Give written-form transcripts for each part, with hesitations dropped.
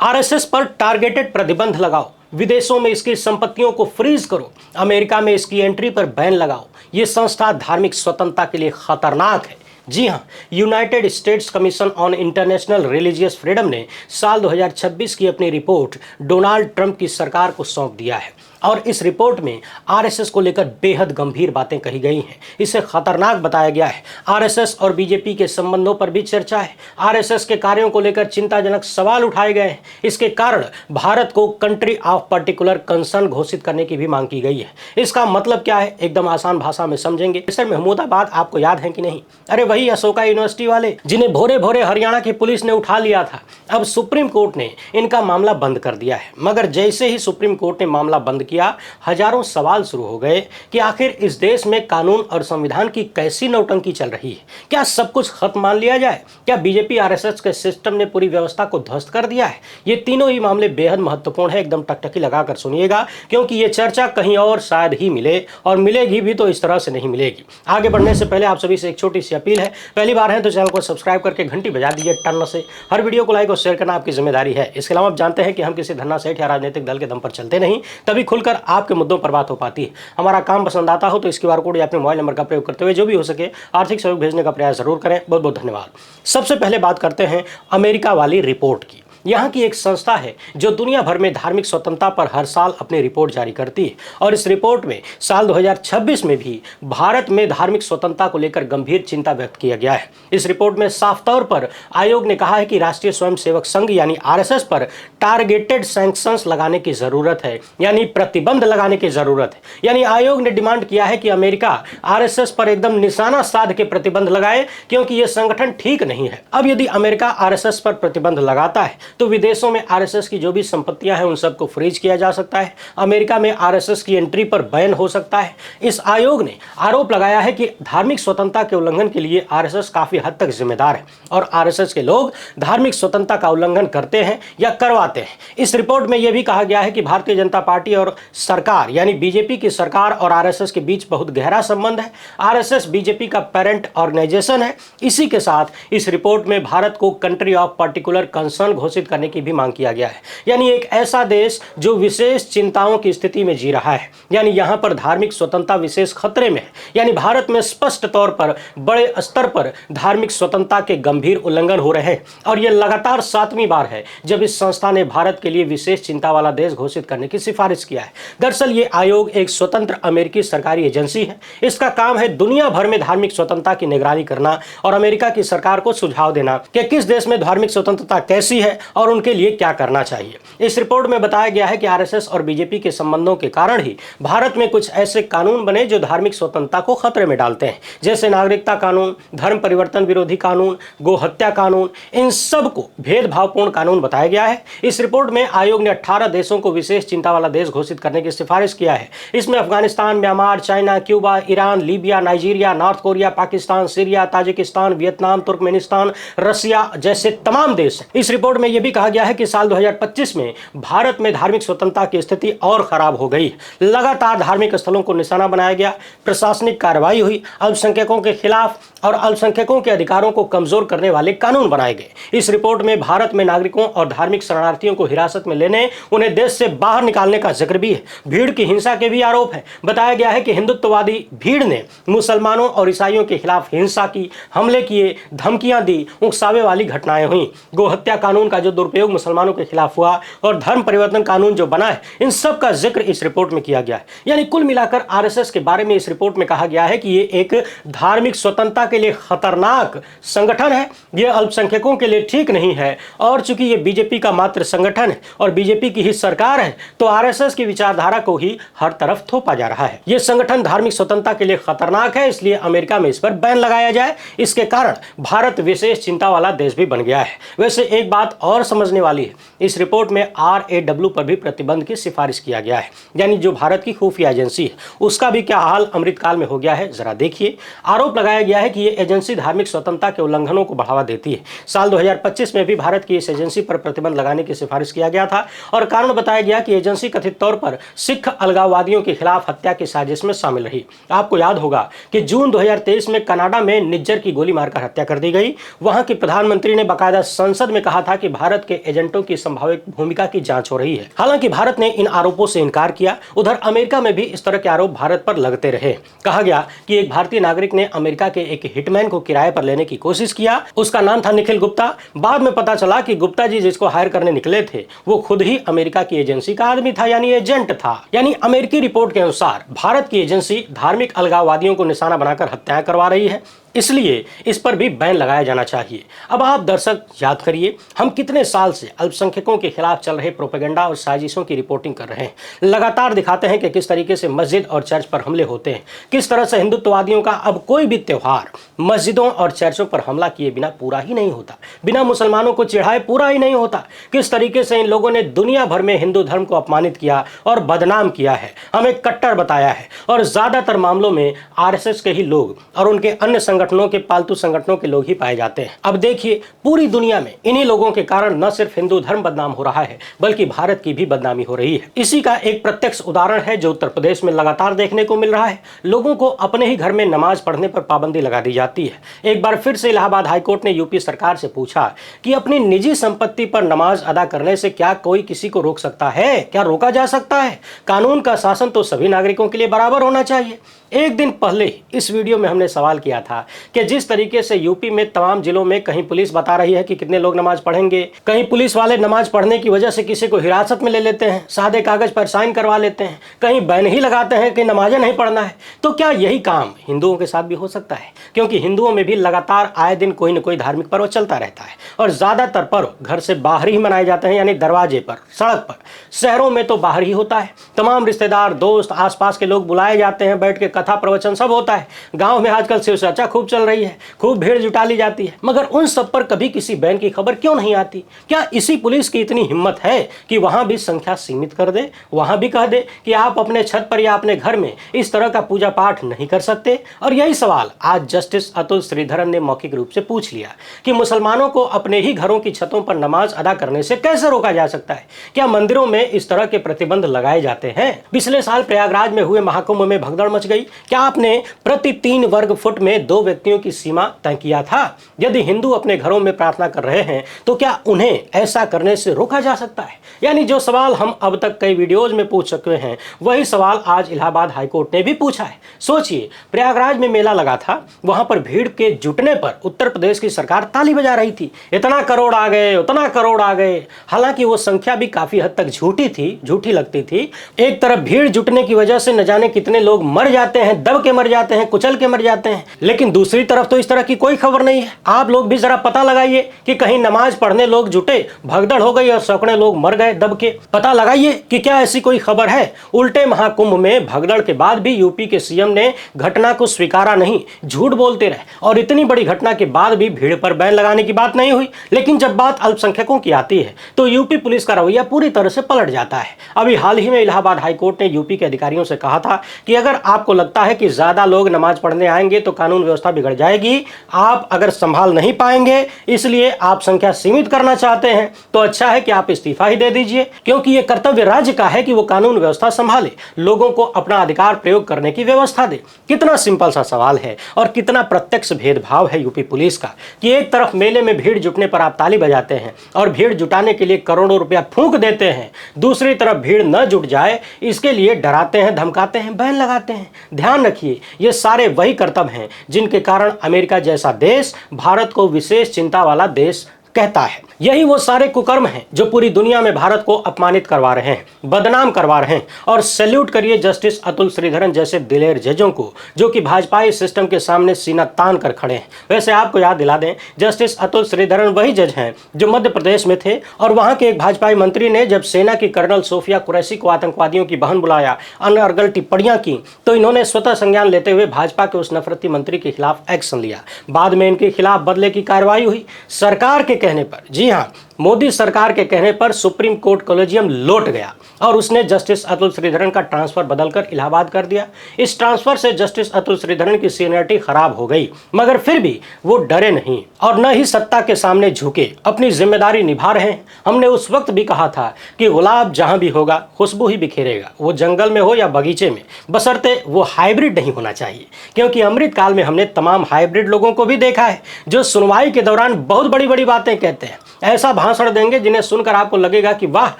RSS पर targeted प्रतिबंध लगाओ, विदेशों में इसकी संपत्तियों को फ्रीज करो, अमेरिका में इसकी एंट्री पर बैन लगाओ। ये संस्था धार्मिक स्वतंत्रता के लिए खतरनाक है। जी हां, United states commission on international religious freedom ने साल 2026 की अपनी रिपोर्ट डोनाल्ड ट्रंप की सरकार को सौंप दिया है और इस रिपोर्ट में आरएसएस को लेकर बेहद गंभीर बातें कही गई हैं। इसे खतरनाक बताया गया है। आरएसएस और बीजेपी के संबंधों पर भी चर्चा है। आरएसएस के कार्यों को लेकर चिंताजनक सवाल उठाए गए हैं। इसके कारण भारत को कंट्री ऑफ पर्टिकुलर कंसर्न घोषित करने की भी मांग की गई है। इसका मतलब क्या है, एकदम आसान भाषा में समझेंगे। सर, महमूदाबाद आपको याद है कि नहीं? अरे वही अशोका यूनिवर्सिटी वाले जिन्हें भोरे भोरे हरियाणा की पुलिस ने उठा लिया था। अब सुप्रीम कोर्ट ने इनका मामला बंद कर दिया है, मगर जैसे ही सुप्रीम कोर्ट ने मामला बंद किया, हजारों सवाल शुरू हो गए कि आखिर इस देश में कानून और संविधान की कैसी नौटंकी चल रही है। क्या सब कुछ खत्म मान लिया जाए? क्या बीजेपी आरएसएस के सिस्टम ने पूरी व्यवस्था को ध्वस्त कर दिया है? ये तीनों ही मामले बेहद महत्वपूर्ण है। एकदम टकटकी लगाकर सुनिएगा, क्योंकि ये चर्चा कहीं और शायद ही मिले, और मिलेगी भी तो इस तरह से नहीं मिलेगी। आगे बढ़ने से पहले आप सभी से एक छोटी सी अपील है। पहली बार है तो चैनल को सब्सक्राइब करके घंटी बजा दीजिए टन से। हर वीडियो को लाइक और शेयर करना आपकी जिम्मेदारी है। इसके अलावा आप जानते हैं कि हम किसी धन्ना सेठ या राजनीतिक दल के दम पर चलते नहीं, तभी खुलकर आपके मुद्दों पर बात हो पाती है। हमारा काम पसंद आता हो तो इस QR कोड या अपने मोबाइल नंबर का प्रयोग करते हुए जो भी हो सके आर्थिक सहयोग भेजने का प्रयास जरूर करें। बहुत बहुत धन्यवाद। सबसे पहले बात करते हैं अमेरिका वाली रिपोर्ट की। यहाँ की एक संस्था है जो दुनिया भर में धार्मिक स्वतंत्रता पर हर साल अपनी रिपोर्ट जारी करती है और इस रिपोर्ट में साल 2026 में भी भारत में धार्मिक स्वतंत्रता को लेकर गंभीर चिंता व्यक्त किया गया है। इस रिपोर्ट में साफ तौर पर आयोग ने कहा है कि राष्ट्रीय स्वयंसेवक संघ यानी आरएसएस पर टारगेटेड सैंक्शंस लगाने की जरूरत है, यानी प्रतिबंध लगाने की जरूरत है। यानी आयोग ने डिमांड किया है कि अमेरिका आरएसएस पर एकदम निशाना साध के प्रतिबंध लगाए, क्योंकि यह संगठन ठीक नहीं है। अब यदि अमेरिका आरएसएस पर प्रतिबंध लगाता है तो विदेशों में आरएसएस की जो भी संपत्तियां हैं उन सबको फ्रीज किया जा सकता है। अमेरिका में आरएसएस की एंट्री पर बैन हो सकता है। इस आयोग ने आरोप लगाया है कि धार्मिक स्वतंत्रता के उल्लंघन के लिए आरएसएस काफी हद तक जिम्मेदार है और आरएसएस के लोग धार्मिक स्वतंत्रता का उल्लंघन करते हैं या करवाते हैं। इस रिपोर्ट में यह भी कहा गया है कि भारतीय जनता पार्टी और सरकार यानी बीजेपी की सरकार और आरएसएस के बीच बहुत गहरा संबंध है। आरएसएस बीजेपी का पेरेंट ऑर्गेनाइजेशन है। इसी के साथ इस रिपोर्ट में भारत को कंट्री ऑफ पर्टिकुलर कंसर्न घोषित करने की भी मांग किया गया है, यानी एक ऐसा देश जो विशेष चिंताओं की स्थिति में जी रहा है, यानी यहां पर धार्मिक स्वतंत्रता विशेष खतरे में है। यानी भारत में स्पष्ट तौर पर बड़े स्तर पर धार्मिक स्वतंत्रता के गंभीर उल्लंघन हो रहे हैं और यह लगातार 7वीं बार है जब इस संस्था ने भारत के लिए विशेष चिंता वाला देश घोषित करने की सिफारिश किया है। दरअसल ये आयोग एक स्वतंत्र अमेरिकी सरकारी एजेंसी है। इसका काम है दुनिया भर में धार्मिक स्वतंत्रता की निगरानी करना और अमेरिका की सरकार को सुझाव देना कि किस देश में धार्मिक स्वतंत्रता कैसी है और उनके लिए क्या करना चाहिए। इस रिपोर्ट में बताया गया है कि आरएसएस और बीजेपी के संबंधों के कारण ही भारत में कुछ ऐसे कानून बने जो धार्मिक स्वतंत्रता को खतरे में डालते हैं, जैसे नागरिकता कानून, धर्म परिवर्तन विरोधी कानून, गो हत्या कानून। इन सब को भेदभावपूर्ण कानून बताया गया है। इस रिपोर्ट में आयोग ने 18 देशों को विशेष चिंता वाला देश घोषित करने की सिफारिश किया है। इसमें Afghanistan, Myanmar, China, Cuba, Iran, Libya, Nigeria, North Korea, Pakistan, Syria, Tajikistan, Vietnam, Turkmenistan, Russia जैसे तमाम देश हैं। इस रिपोर्ट में यह भी कहा गया है कि साल 2025 में भारत में धार्मिक स्वतंत्रता की स्थिति और खराब हो गई। लगातार धार्मिक स्थलों को निशाना बनाया गया, प्रशासनिक कार्रवाई हुई, अल्पसंख्यकों के खिलाफ और अल्पसंख्यकों के अधिकारों को कमजोर करने वाले कानून बनाए गए। इस रिपोर्ट में भारत में नागरिकों और धार्मिक शरणार्थियों को हिरासत में लेने, उन्हें देश से बाहर निकालने का जिक्र भी है। भीड़ की हिंसा के भी आरोप है। बताया गया है कि हिंदुत्ववादी भीड़ ने मुसलमानों और ईसाइयों के खिलाफ हिंसा की, हमले किए, धमकियां दी, उकसावे वाली घटनाएं हुई। गो हत्या कानून का जो दुरुपयोग मुसलमानों के खिलाफ हुआ और धर्म परिवर्तन कानून जो बना है, इन सब का जिक्र इस रिपोर्ट में किया गया है। यानी कुल मिलाकर आरएसएस के बारे में इस रिपोर्ट में कहा गया है कि ये एक धार्मिक स्वतंत्रता के लिए खतरनाक संगठन है, ये अल्पसंख्यकों के लिए ठीक नहीं है और चूंकि ये बीजेपी का मात्र संगठन है और बीजेपी की ही सरकार है, तो आरएसएस की विचारधारा को ही हर तरफ थोपा जा रहा है। ये संगठन धार्मिक स्वतंत्रता के लिए खतरनाक है, इसलिए अमेरिका में इस पर बैन लगाया जाए। इसके कारण भारत विशेष चिंता वाला देश भी बन गया है। वैसे एक बात और समझने वाली है, इस रिपोर्ट में RAW पर भी प्रतिबंध की सिफारिश किया गया है, यानी जो भारत की खुफिया एजेंसी है उसका भी क्या हाल अमृतकाल में हो गया है, जरा देखिए। आरोप लगाया गया है कि कि ये एजेंसी धार्मिक स्वतंत्रता के उल्लंघनों को बढ़ावा देती है। साल 2025 में भी भारत की इस एजेंसी पर प्रतिबंध लगाने की सिफारिश किया गया था और कारण बताया गया कि एजेंसी कथित तौर पर सिख अलगाववादियों के खिलाफ हत्या की साजिश में शामिल रही। आपको याद होगा कि जून 2023 में कनाडा में निज्जर की गोली मारकर हत्या कर दी गई। वहां के प्रधानमंत्री ने बाकायदा संसद में कहा था कि भारत के एजेंटों की संभावित भूमिका की जांच हो रही है। हालांकि भारत ने इन आरोपों से इनकार किया। उधर अमेरिका में भी इस तरह के आरोप भारत पर लगते रहे। कहा गया कि एक भारतीय नागरिक ने अमेरिका के एक हिटमैन को किराए पर लेने की कोशिश किया। उसका नाम था निखिल गुप्ता। बाद में पता चला कि गुप्ता जी जिसको हायर करने निकले थे वो खुद ही अमेरिका की एजेंसी का आदमी था, यानी एजेंट था। यानी अमेरिकी रिपोर्ट के अनुसार भारत की एजेंसी धार्मिक अलगाववादियों को निशाना बनाकर हत्याएं करवा रही है, इसलिए इस पर भी बैन लगाया जाना चाहिए। अब आप दर्शक याद करिए, हम कितने साल से अल्पसंख्यकों के खिलाफ चल रहे प्रोपेगेंडा और साजिशों की रिपोर्टिंग कर रहे हैं। लगातार दिखाते हैं कि किस तरीके से मस्जिद और चर्च पर हमले होते हैं, किस तरह से हिंदुत्ववादियों का अब कोई भी त्यौहार मस्जिदों और चर्चों पर हमला किए बिना पूरा ही नहीं होता, बिना मुसलमानों को चिढ़ाए पूरा ही नहीं होता। किस तरीके से इन लोगों ने दुनिया भर में हिंदू धर्म को अपमानित किया और बदनाम किया है, हमें कट्टर बताया है। और ज्यादातर मामलों में आरएसएस के ही लोग और उनके अन्य संगठनों के पालतू संगठनों के लोग ही पाए जाते हैं। अब देखिए, पूरी दुनिया में इन्हीं लोगों के कारण न सिर्फ हिंदू धर्म बदनाम हो रहा है बल्कि भारत की भी बदनामी हो रही है। इसी का एक प्रत्यक्ष उदाहरण है जो उत्तर प्रदेश में लगातार देखने को मिल रहा है। लोगों को अपने ही घर में नमाज पढ़ने पर पाबंदी लगा दी जाती है। एक बार फिर से इलाहाबाद हाईकोर्ट ने यूपी सरकार से पूछा कि अपनी निजी संपत्ति पर नमाज अदा करने से क्या कोई किसी को रोक सकता है? क्या रोका जा सकता है? कानून का शासन तो सभी नागरिकों के लिए बराबर होना चाहिए। एक दिन पहले इस वीडियो में हमने सवाल किया था कि जिस तरीके से यूपी में तमाम जिलों में कहीं पुलिस बता रही है कि कितने लोग नमाज पढ़ेंगे, कहीं पुलिस वाले नमाज पढ़ने की वजह से किसी को हिरासत में ले लेते हैं, सादे कागज पर साइन करवा लेते हैं, कहीं बैन ही लगाते हैं कि नमाजें नहीं पढ़ना है, तो क्या यही काम हिंदुओं के साथ भी हो सकता है? क्योंकि हिंदुओं में भी लगातार आए दिन कोई न कोई धार्मिक पर्व चलता रहता है और ज्यादातर पर्व घर से बाहर ही मनाए जाते हैं, यानी दरवाजे पर, सड़क पर। शहरों में तो बाहर ही होता है। तमाम रिश्तेदार, दोस्त, आसपास के लोग बुलाए जाते हैं, बैठ के कथा प्रवचन सब होता है। गांव में आजकल शिव चर्चा खूब चल रही है, खूब भीड़ जुटा ली जाती है, मगर उन सब पर कभी किसी बैन की खबर क्यों नहीं आती? क्या इसी पुलिस की इतनी हिम्मत है कि वहां भी संख्या सीमित कर दे, वहां भी कह दे कि आप अपने छत पर या अपने घर में इस तरह का पूजा पाठ नहीं कर सकते? और यही सवाल आज जस्टिस अतुल श्रीधरन ने मौखिक रूप से पूछ लिया कि मुसलमानों को अपने ही घरों की छतों पर नमाज अदा करने से कैसे रोका जा सकता है? क्या मंदिरों में इस तरह के प्रतिबंध लगाए जाते हैं? पिछले साल प्रयागराज में हुए महाकुंभ में भगदड़ मच गई। क्या आपने प्रति 3 वर्ग फुट में 2 व्यक्तियों की सीमा तय किया था? यदि हिंदू अपने घरों में प्रार्थना कर रहे हैं तो क्या उन्हें ऐसा करने से रोका जा सकता है? यानी जो सवाल हम अब तक कई वीडियोज में पूछ चुके हैं, वही सवाल आज इलाहाबाद हाईकोर्ट ने भी पूछा है। सोचिए, प्रयागराज में मेला लगा था, वहां पर भीड़ के जुटने पर उत्तर प्रदेश की सरकार ताली बजा रही थी, इतना करोड़ आ गए, उतना करोड़ आ गए। हालांकि वो संख्या भी काफी हद तक झूठी थी, झूठी लगती थी। एक तरफ भीड़ जुटने की वजह से न जाने कितने लोग मर जाते हैं, दब के मर जाते हैं, कुचल के मर जाते हैं, लेकिन दूसरी तरफ तो इस तरह की कोई खबर नहीं है। आप लोग भी जरा पता लगाइए कि कहीं नमाज पढ़ने लोग जुटे, भगदड़ हो गई और सैकड़ों लोग मर गए दब के। पता लगाइए कि क्या ऐसी कोई खबर है। उल्टे महाकुंभ में भगदड़ के बाद भी यूपी के सीएम ने घटना को स्वीकारा नहीं, झूठ बोलते रहे और इतनी बड़ी घटना के बाद भी भीड़ पर बैन लगाने की बात नहीं हुई। लेकिन जब बात अल्पसंख्यकों की आती है तो यूपी पुलिस का रवैया पूरी तरह से पलट जाता है। अभी हाल ही में इलाहाबाद हाईकोर्ट ने यूपी के अधिकारियों से कहा था कि अगर आपको लगता है कि ज्यादा लोग नमाज पढ़ने आएंगे तो कानून व्यवस्था बिगड़ जाएगी, आप अगर संभाल नहीं पाएंगे, इसलिए आप संख्या सीमित करना चाहते हैं, तो अच्छा है कि आप इस्तीफा ही दे दीजिए, क्योंकि यह कर्तव्य राज्य का है कि वो कानून व्यवस्था संभाले, लोगों को अपना अधिकार प्रयोग करने की व्यवस्था दे। कितना सिंपल सा सवाल है और कितना प्रत्यक्ष भेदभाव है यूपी पुलिस का कि एक तरफ मेले में भीड़ जुटने पर आप ताली बजाते हैं और भीड़ जुटाने के लिए करोड़ों रुपया फूंक देते हैं, दूसरी तरफ भीड़ न जुट जाए इसके लिए डराते हैं, धमकाते हैं, बैन लगाते हैं। ध्यान रखिए, ये सारे वही कर्तव्य हैं जिनके कारण अमेरिका जैसा देश भारत को विशेष चिंता वाला देश कहता है। यही वो सारे कुकर्म हैं जो पूरी दुनिया में भारत को अपमानित करवा रहे हैं, बदनाम करवा रहे हैं। और सैल्यूट करिए जस्टिस अतुल श्रीधरन जैसे दिलेर जजों को जो कि भाजपाई सिस्टम के सामने सीना तान कर खड़े हैं। वैसे आपको याद दिला दें, जस्टिस अतुल श्रीधरन वही जज हैं जो मध्य प्रदेश में थे और वहां के एक भाजपाई मंत्री ने जब सेना की कर्नल सोफिया कुरैशी को आतंकवादियों की बहन बुलाया, अनर्गल टिप्पणियां की, तो इन्होंने स्वतः संज्ञान लेते हुए भाजपा के उस नफरती मंत्री के खिलाफ एक्शन लिया। बाद में इनके खिलाफ बदले की कार्रवाई हुई सरकार के कहने पर। जी हाँ, मोदी सरकार के कहने पर सुप्रीम कोर्ट कॉलेजियम लौट गया और उसने जस्टिस अतुल श्रीधरन का ट्रांसफर बदलकर इलाहाबाद कर दिया। इस ट्रांसफर से जस्टिस अतुल श्रीधरन की सीनियरिटी खराब हो गई, मगर फिर भी वो डरे नहीं और न ही सत्ता के सामने झुके, अपनी जिम्मेदारी निभा रहे हैं। हमने उस वक्त भी कहा था कि गुलाब जहां भी होगा खुशबू ही बिखेरेगा, वो जंगल में हो या बगीचे में, बशर्ते वो हाइब्रिड नहीं होना चाहिए। क्योंकि अमृत काल में हमने तमाम हाइब्रिड लोगों को भी देखा है जो सुनवाई के दौरान बहुत बड़ी बड़ी बातें कहते हैं, ऐसा भाषण देंगे जिन्हें सुनकर आपको लगेगा कि वाह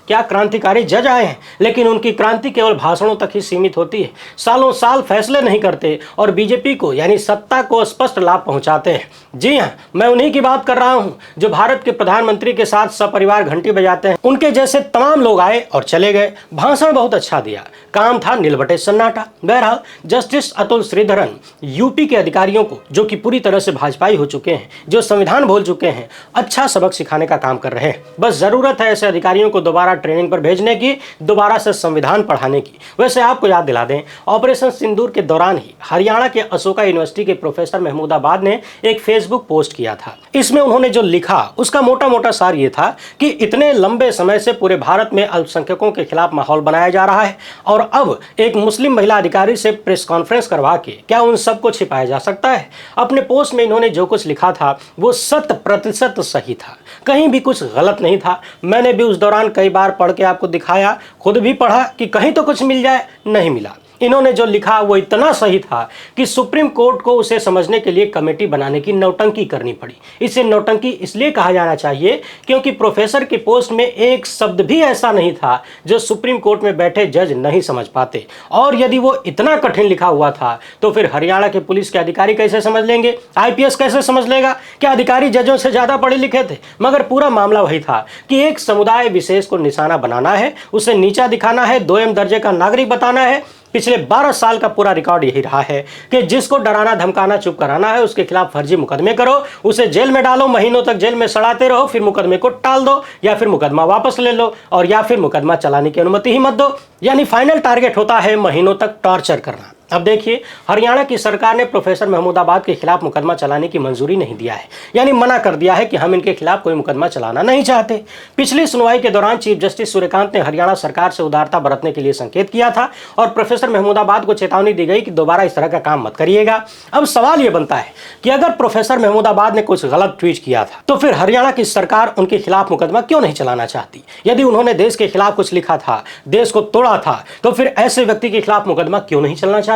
क्या क्रांतिकारी जज आए हैं, लेकिन उनकी क्रांति केवल भाषणों तक ही सीमित होती है। सालों साल फैसले नहीं करते और बीजेपी को यानी सत्ता को स्पष्ट लाभ पहुंचाते हैं। जी हाँ, मैं उन्हीं की बात कर रहा हूं जो भारत के प्रधानमंत्री के साथ सपरिवार घंटी बजाते हैं। उनके जैसे तमाम लोग आए और चले गए, भाषण बहुत अच्छा दिया, काम था नीलबटे सन्नाटा। बहरहाल जस्टिस अतुल श्रीधरन यूपी के अधिकारियों को, जो कि पूरी तरह से भाजपाई हो चुके हैं, जो संविधान भूल चुके हैं, अच्छा सबक सिखाने का काम कर रहे हैं। बस जरूरत है ऐसे अधिकारियों को दोबारा ट्रेनिंग पर भेजने की, दोबारा से संविधान पढ़ाने की। वैसे आपको याद दिला दें, ऑपरेशन सिंदूर के दौरान ही हरियाणा के अशोका यूनिवर्सिटी के प्रोफेसर महमूदाबाद ने एक फेसबुक पोस्ट किया था। इसमें उन्होंने जो लिखा उसका मोटा मोटा सार ये था कि इतने लंबे समय से पूरे भारत में अल्पसंख्यकों के खिलाफ माहौल बनाया जा रहा है और अब एक मुस्लिम महिला अधिकारी से प्रेस कॉन्फ्रेंस करवा के क्या उन सबको छिपाया जा सकता है। अपने पोस्ट में इन्होंने जो कुछ लिखा था वो 100% सही था, कहीं भी कुछ गलत नहीं था। मैंने भी उस दौरान कई बार पढ़ के आपको दिखाया, खुद भी पढ़ा कि कहीं तो कुछ मिल जाए, नहीं मिला। इन्होंने जो लिखा वो इतना सही था कि सुप्रीम कोर्ट को उसे समझने के लिए कमेटी बनाने की नौटंकी करनी पड़ी। इसे नौटंकी इसलिए कहा जाना चाहिए क्योंकि प्रोफेसर की पोस्ट में एक शब्द भी ऐसा नहीं था जो सुप्रीम कोर्ट में बैठे जज नहीं समझ पाते। और यदि वो इतना कठिन लिखा हुआ था तो फिर हरियाणा के पुलिस के अधिकारी कैसे समझ लेंगे, आईपीएस कैसे समझ लेगा? क्या अधिकारी जजों से ज्यादा पढ़े लिखे थे? मगर पूरा मामला वही था कि एक समुदाय विशेष को निशाना बनाना है, उसे नीचा दिखाना है, 2M दर्जे का नागरिक बताना है। पिछले 12 साल का पूरा रिकॉर्ड यही रहा है कि जिसको डराना धमकाना चुप कराना है उसके खिलाफ फर्जी मुकदमे करो, उसे जेल में डालो, महीनों तक जेल में सड़ाते रहो, फिर मुकदमे को टाल दो या फिर मुकदमा वापस ले लो और या फिर मुकदमा चलाने की अनुमति ही मत दो। यानी फाइनल टारगेट होता है महीनों तक टॉर्चर करना। अब देखिए, हरियाणा की सरकार ने प्रोफेसर महमूदाबाद के खिलाफ मुकदमा चलाने की मंजूरी नहीं दिया है, यानी मना कर दिया है कि हम इनके खिलाफ कोई मुकदमा चलाना नहीं चाहते। पिछली सुनवाई के दौरान चीफ जस्टिस सूर्यकांत ने हरियाणा सरकार से उदारता बरतने के लिए संकेत किया था और प्रोफेसर महमूदाबाद को चेतावनी दी गई कि दोबारा इस तरह का काम मत करिएगा। अब सवाल यह बनता है कि अगर प्रोफेसर महमूदाबाद ने कुछ गलत ट्वीट किया था तो फिर हरियाणा की सरकार उनके खिलाफ मुकदमा क्यों नहीं चलाना चाहती? यदि उन्होंने देश के खिलाफ कुछ लिखा था, देश को तोड़ा था, तो फिर ऐसे व्यक्ति के खिलाफ मुकदमा क्यों नहीं चलना चाहिए?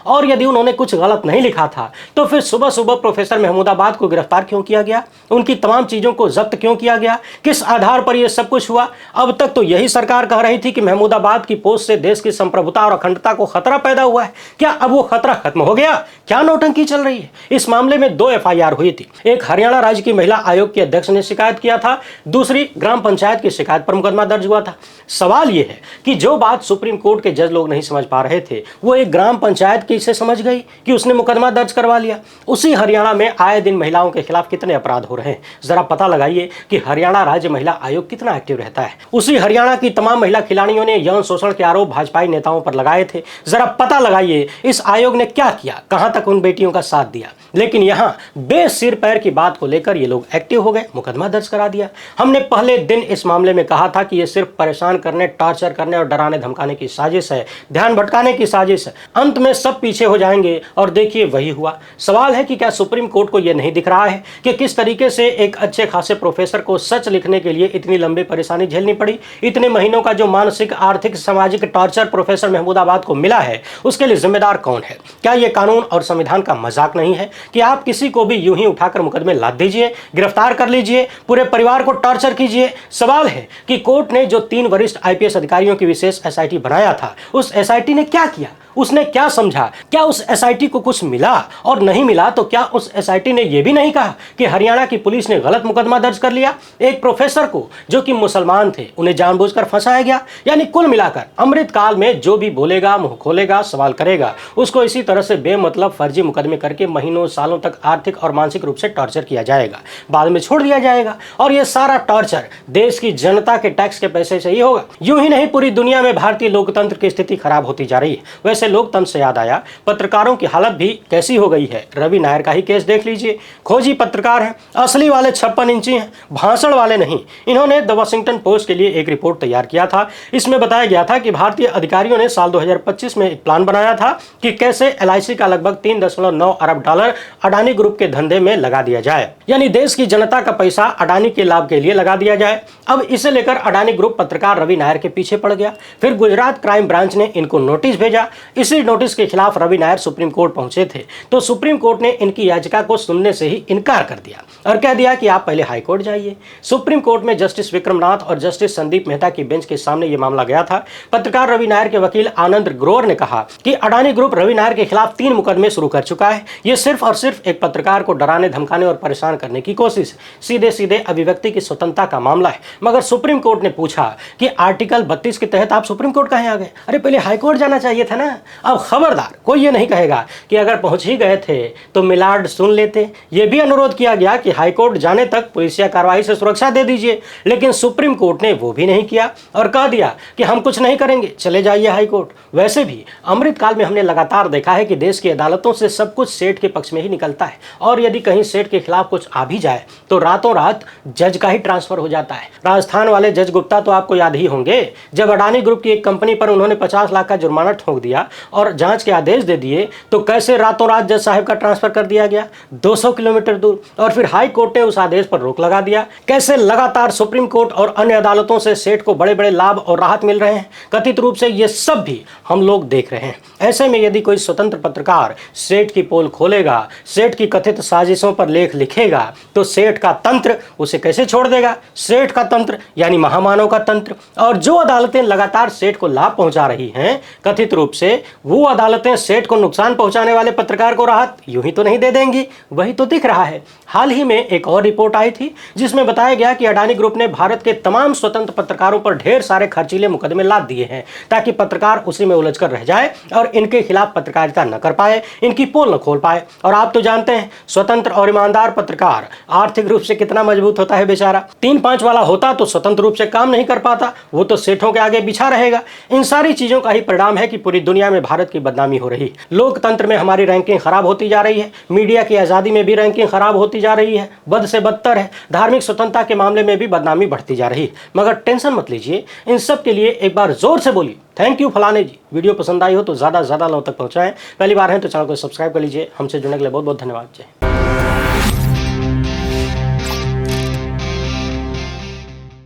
और यदि उन्होंने कुछ गलत नहीं लिखा था तो फिर सुबह सुबह प्रोफेसर महमूदाबाद को गिरफ्तार क्यों किया गया? उनकी तमाम चीजों को जब्त क्यों किया गया? किस आधार पर यह सब कुछ हुआ? अब तक तो यही सरकार कह रही थी कि महमूदाबाद की पोस्ट से देश की संप्रभुता और अखंडता को खतरा पैदा हुआ है। क्या अब वो खतरा खत्म हो गया? क्या नौटंकी चल रही है? इस मामले में 2 FIR हुई थी। एक हरियाणा राज्य की महिला आयोग के अध्यक्ष ने शिकायत किया था, दूसरी ग्राम पंचायत की शिकायत पर मुकदमा दर्ज हुआ था। सवाल यह है कि जो बात सुप्रीम कोर्ट के जज लोग नहीं समझ पा रहे थे वो एक ग्राम पंचायत की से समझ गई कि उसने मुकदमा दर्ज करवा लिया। उसी हरियाणा में आए दिन महिलाओं के खिलाफ कितने अपराध हो रहे हैं, जरा पता लगाइए कि हरियाणा राज्य महिला आयोग कितना एक्टिव रहता है। उसी हरियाणा की तमाम महिला खिलाड़ियों ने यौन शोषण के आरोप भाजपाई नेताओं पर लगाए थे। जरा पता लगाइए इस आयोग ने क्या किया, कहां तक उन बेटियों का साथ दिया। लेकिन यहां बेसिर पैर की बात को लेकर ये लोग एक्टिव हो गए, मुकदमा दर्ज करा दिया। हमने पहले दिन इस मामले में कहा था कि यह सिर्फ परेशान करने, टॉर्चर करने और डराने धमकाने की साजिश है, ध्यान भटकाने की साजिश है। अंत में सब पीछे हो जाएंगे और देखिए वही हुआ। सवाल है कि क्या सुप्रीम कोर्ट को यह नहीं दिख रहा है कि किस तरीके से एक अच्छे खासे प्रोफेसर को सच लिखने के लिए इतनी लंबी परेशानी झेलनी पड़ी? इतने महीनों का जो मानसिक, आर्थिक, सामाजिक टॉर्चर प्रोफेसर महमूदाबाद को मिला है उसके लिए जिम्मेदार कौन है? क्या यह कानून और संविधान का मजाक नहीं है कि आप किसी को भी यूं ही उठाकर मुकदमे लाद दीजिए, गिरफ्तार कर लीजिए, पूरे परिवार को टॉर्चर कीजिए? सवाल है कि कोर्ट ने जो 3 वरिष्ठ IPS अधिकारियों की विशेष SIT बनाया था उस SIT ने क्या किया? उसने क्या समझा? क्या उस SIT को कुछ मिला? और नहीं मिला तो क्या उस SIT ने यह भी नहीं कहा कि हरियाणा की पुलिस ने गलत मुकदमा दर्ज कर लिया? एक प्रोफेसर को जो कि मुसलमान थे उन्हें जानबूझकर फंसाया गया। यानी कुल मिलाकर अमृत काल में जो भी बोलेगा, मुंह खोलेगा, सवाल करेगा, उसको इसी तरह से बेमतलब फर्जी मुकदमे करके महीनों सालों तक आर्थिक और मानसिक रूप से टॉर्चर किया जाएगा, बाद में छोड़ दिया जाएगा। और यह सारा टॉर्चर देश की जनता के टैक्स के पैसे से ही होगा। यूं ही नहीं पूरी दुनिया में भारतीय लोकतंत्र की स्थिति खराब होती जा रही है। वैसे लोकतंत्र से याद आया, पत्रकारों की हालत भी कैसी हो गई है। रवि नायर का ही केस देख लीजिए। खोजी पत्रकार हैं, असली वाले 56 इंची हैं, भाषण वाले नहीं। इन्होंने द वाशिंगटन पोस्ट के लिए एक रिपोर्ट तैयार किया था। इसमें बताया गया था कि भारतीय अधिकारियों ने साल 2025 में एक प्लान बनाया था कि कैसे LIC का लगभग 3.9 अरब डॉलर अडानी ग्रुप के धंधे में लगा दिया जाए, यानी देश की जनता का पैसा अडानी के लाभ के लिए लगा दिया जाए। अब इसे लेकर अडानी ग्रुप पत्रकार रवि नायर के पीछे पड़ गया। फिर गुजरात क्राइम ब्रांच ने इनको नोटिस भेजा। इसी नोटिस के खिलाफ रवि नायर सुप्रीम कोर्ट पहुंचे थे, तो सुप्रीम कोर्ट ने इनकी याचिका को सुनने से ही इनकार कर दिया और कह दिया कि आप पहले हाई कोर्ट जाइए। सुप्रीम कोर्ट में जस्टिस विक्रमनाथ और जस्टिस संदीप मेहता की बेंच के सामने यह मामला गया था। पत्रकार रवि नायर के वकील आनंद ग्रोवर ने कहा कि अडानी ग्रुप रवि नायर के खिलाफ 3 मुकदमे शुरू कर चुका है। यह सिर्फ और सिर्फ एक पत्रकार को डराने, धमकाने और परेशान करने की कोशिश है। सीधे सीधे अभिव्यक्ति की स्वतंत्रता का मामला है। मगर सुप्रीम कोर्ट ने पूछा कि आर्टिकल 32 के तहत आप सुप्रीम कोर्ट कहां आ गए? अरे पहले हाई कोर्ट जाना चाहिए था ना। अब खबरदार कोई ये नहीं कहेगा कि अगर पहुंच ही गए थे तो मिलाड सुन लेते। यह भी अनुरोध किया गया कि हाई कोर्ट जाने तक पुलिसिया कार्रवाई से सुरक्षा दे दीजिए, लेकिन सुप्रीम कोर्ट ने वो भी नहीं किया और कह दिया कि हम कुछ नहीं करेंगे, चले जाइए हाई कोर्ट। वैसे भी अमृतकाल में हमने लगातार देखा है कि देश की अदालतों से सब कुछ सेठ के पक्ष में ही निकलता है, और यदि कहीं सेठ के खिलाफ कुछ आ भी जाए तो रातों रात जज का ही ट्रांसफर हो जाता है। राजस्थान वाले जज गुप्ता तो आपको याद ही होंगे, जब अडानी ग्रुप की एक कंपनी पर उन्होंने 50 लाख का जुर्माना ठोक दिया और जांच के आदेश दे दिए, तो कैसे रातों रात जज साहब का ट्रांसफर कर दिया गया 200 किलोमीटर दूर, और फिर हाई कोर्ट ने उस आदेश पर रोक लगा दिया। कैसे लगातार सुप्रीम कोर्ट और अन्य अदालतों से सेठ को बड़े बड़े लाभ और राहत मिल रहे हैं, कथित रूप से ये सब भी हम लोग देख रहे हैं। ऐसे में यदि कोई स्वतंत्र पत्रकार सेठ की पोल खोलेगा, सेठ की कथित साजिशों पर लेख लिखेगा, तो सेठ का तंत्र उसे कैसे छोड़ देगा? सेठ का तंत्र यानी महामानव का तंत्र। और जो अदालतें लगातार सेठ को लाभ पहुंचा रही हैं कथित रूप से, वो अदालतें सेठ को नुकसान पहुंचाने वाले पत्रकार को राहत यूं ही तो नहीं दे देंगी। वही तो दिख रहा है। हाल ही में एक और रिपोर्ट आई थी जिसमें बताया गया कि अडानी ग्रुप ने भारत के तमाम स्वतंत्र पत्रकारों पर ढेर सारे खर्चीले मुकदमे लाद दिए हैं, ताकि पत्रकार उसी में उलझकर रह जाए और इनके खिलाफ पत्रकारिता न कर पाए, इनकी पोल न खोल पाए। और आप तो जानते हैं स्वतंत्र और ईमानदार पत्रकार आर्थिक रूप से कितना मजबूत होता है बेचारा। 3-5 वाला होता तो स्वतंत्र रूप से काम नहीं कर पाता, वो तो सेठों के आगे बिछा रहेगा। इन सारी चीजों का ही परिणाम है कि पूरी दुनिया में भारत की बदनामी हो रही, लोकतंत्र में हमारी रैंकिंग खराब होती जा रही है, मीडिया की आजादी में भी रैंकिंग खराब होती जा रही है, बद से बदतर है, धार्मिक स्वतंत्रता के मामले में भी बदनामी बढ़ती जा रही है। मगर टेंशन मत लीजिए, इन सब के लिए एक बार जोर से बोलिए थैंक यू फलाने जी। वीडियो पसंद आई हो तो ज़्यादा से ज़्यादा लोगों तक पहुँचाएं। पहली बार है तो चैनल को सब्सक्राइब कर लीजिए। हमसे जुड़ने के लिए बहुत बहुत धन्यवाद। जय